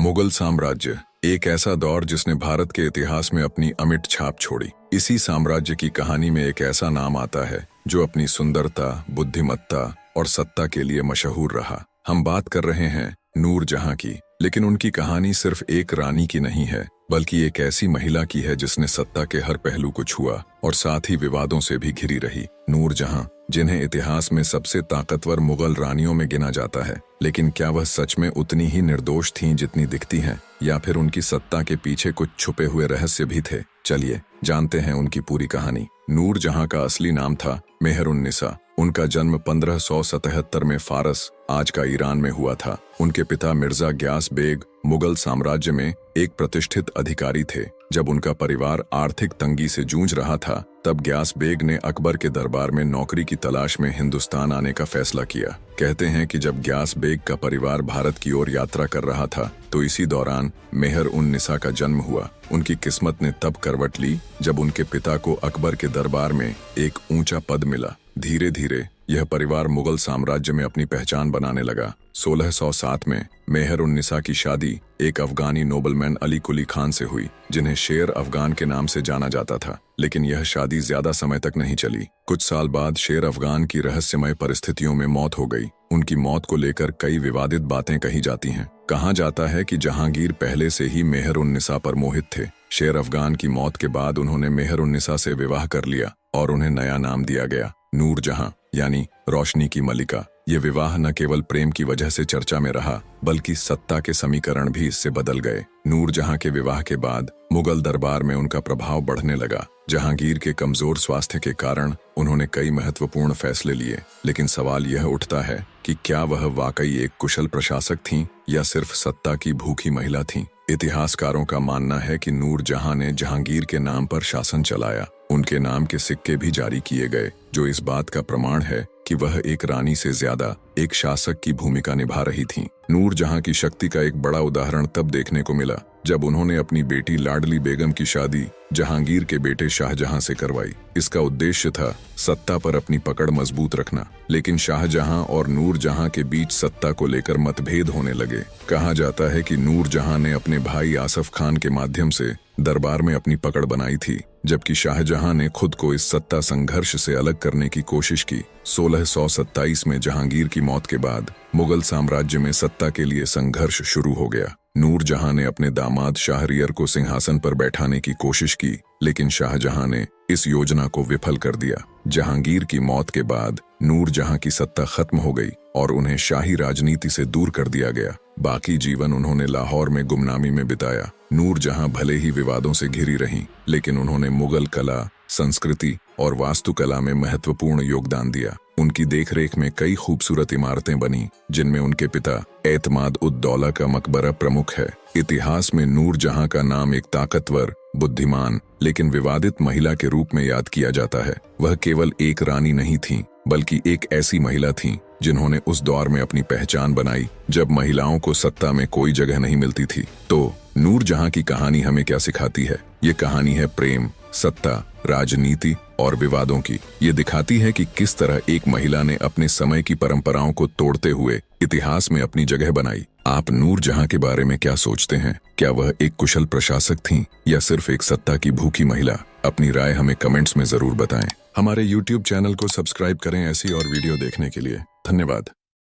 मुगल साम्राज्य एक ऐसा दौर जिसने भारत के इतिहास में अपनी अमिट छाप छोड़ी। इसी साम्राज्य की कहानी में एक ऐसा नाम आता है जो अपनी सुंदरता, बुद्धिमत्ता और सत्ता के लिए मशहूर रहा। हम बात कर रहे हैं नूरजहां की, लेकिन उनकी कहानी सिर्फ एक रानी की नहीं है, बल्कि एक ऐसी महिला की है जिसने सत्ता के हर पहलू को छुआ और साथ ही विवादों से भी घिरी रही। नूरजहां, जिन्हें इतिहास में सबसे ताकतवर मुगल रानियों में गिना जाता है, लेकिन क्या वह सच में उतनी ही निर्दोष थीं जितनी दिखती हैं, या फिर उनकी सत्ता के पीछे कुछ छुपे हुए रहस्य भी थे? चलिए जानते हैं उनकी पूरी कहानी। नूरजहां का असली नाम था मेहरुन्निसा। उनका जन्म 1577 में फारस, आज का ईरान में हुआ था। उनके पिता मिर्जा ग्यास बेग मुगल साम्राज्य में एक प्रतिष्ठित अधिकारी थे। जब उनका परिवार आर्थिक तंगी से जूझ रहा था, तब ग्यास बेग ने अकबर के दरबार में नौकरी की तलाश में हिंदुस्तान आने का फैसला किया। कहते हैं कि जब ग्यास बेग का परिवार भारत की ओर यात्रा कर रहा था, तो इसी दौरान मेहरुन्निसा का जन्म हुआ। उनकी किस्मत ने तब करवट ली जब उनके पिता को अकबर के दरबार में एक ऊंचा पद मिला। धीरे धीरे यह परिवार मुगल साम्राज्य में अपनी पहचान बनाने लगा। 1607 में मेहरुन्निसा की शादी एक अफगानी नोबलमैन अली कुली खान से हुई, जिन्हें शेर अफगान के नाम से जाना जाता था। लेकिन यह शादी ज्यादा समय तक नहीं चली। कुछ साल बाद शेर अफगान की रहस्यमय परिस्थितियों में मौत हो गई। उनकी मौत को लेकर कई विवादित बातें कही जाती हैं। कहा जाता है कि जहांगीर पहले से ही मेहरुन्निसा पर मोहित थे। शेर अफगान की मौत के बाद उन्होंने मेहरुन्निसा से विवाह कर लिया और उन्हें नया नाम दिया गया, नूरजहां, यानी रोशनी की मलिका। ये विवाह न केवल प्रेम की वजह से चर्चा में रहा, बल्कि सत्ता के समीकरण भी इससे बदल गए। नूरजहां के विवाह के बाद मुगल दरबार में उनका प्रभाव बढ़ने लगा। जहांगीर के कमजोर स्वास्थ्य के कारण उन्होंने कई महत्वपूर्ण फैसले लिए, लेकिन सवाल यह उठता है कि क्या वह वाकई एक कुशल प्रशासक थीं या सिर्फ सत्ता की भूखी महिला थीं? इतिहासकारों का मानना है कि नूरजहां ने जहांगीर के नाम पर शासन चलाया। उनके नाम के सिक्के भी जारी किए गए, जो इस बात का प्रमाण है कि वह एक रानी से ज्यादा एक शासक की भूमिका निभा रही थीं। नूरजहां की शक्ति का एक बड़ा उदाहरण तब देखने को मिला जब उन्होंने अपनी बेटी लाडली बेगम की शादी जहांगीर के बेटे शाहजहां से करवाई। इसका उद्देश्य था सत्ता पर अपनी पकड़ मजबूत रखना, लेकिन शाहजहां और नूरजहां के बीच सत्ता को लेकर मतभेद होने लगे। कहा जाता है कि नूरजहां ने अपने भाई आसफ खान के माध्यम से दरबार में अपनी पकड़ बनाई थी, जबकि शाहजहां ने खुद को इस सत्ता संघर्ष से अलग करने की कोशिश की। 1627 में जहांगीर की मौत के बाद मुगल साम्राज्य में सत्ता के लिए संघर्ष शुरू हो गया। नूरजहां ने अपने दामाद शाहरियर को सिंहासन पर बैठाने की कोशिश की, लेकिन शाहजहां ने इस योजना को विफल कर दिया। जहांगीर की मौत के बाद नूरजहां की सत्ता खत्म हो गई और उन्हें शाही राजनीति से दूर कर दिया गया। बाकी जीवन उन्होंने लाहौर में गुमनामी में बिताया। नूरजहां भले ही विवादों से घिरी रहीं, लेकिन उन्होंने मुगल कला, संस्कृति और वास्तुकला में महत्वपूर्ण योगदान दिया। उनकी देखरेख में कई खूबसूरत इमारतें बनी, जिनमें उनके पिता एतमाद उद दौला का मकबरा प्रमुख है। इतिहास में नूरजहां का नाम एक ताकतवर, बुद्धिमान लेकिन विवादित महिला के रूप में याद किया जाता है। वह केवल एक रानी नहीं थीं, बल्कि एक ऐसी महिला थीं जिन्होंने उस दौर में अपनी पहचान बनाई जब महिलाओं को सत्ता में कोई जगह नहीं मिलती थी। तो नूरजहां की कहानी हमें क्या सिखाती है? ये कहानी है प्रेम, सत्ता, राजनीति और विवादों की। ये दिखाती है कि किस तरह एक महिला ने अपने समय की परंपराओं को तोड़ते हुए इतिहास में अपनी जगह बनाई। आप नूरजहां के बारे में क्या सोचते हैं? क्या वह एक कुशल प्रशासक थीं या सिर्फ एक सत्ता की भूखी महिला? अपनी राय हमें कमेंट्स में जरूर बताएं। हमारे YouTube चैनल को सब्सक्राइब करें ऐसी और वीडियो देखने के लिए। धन्यवाद।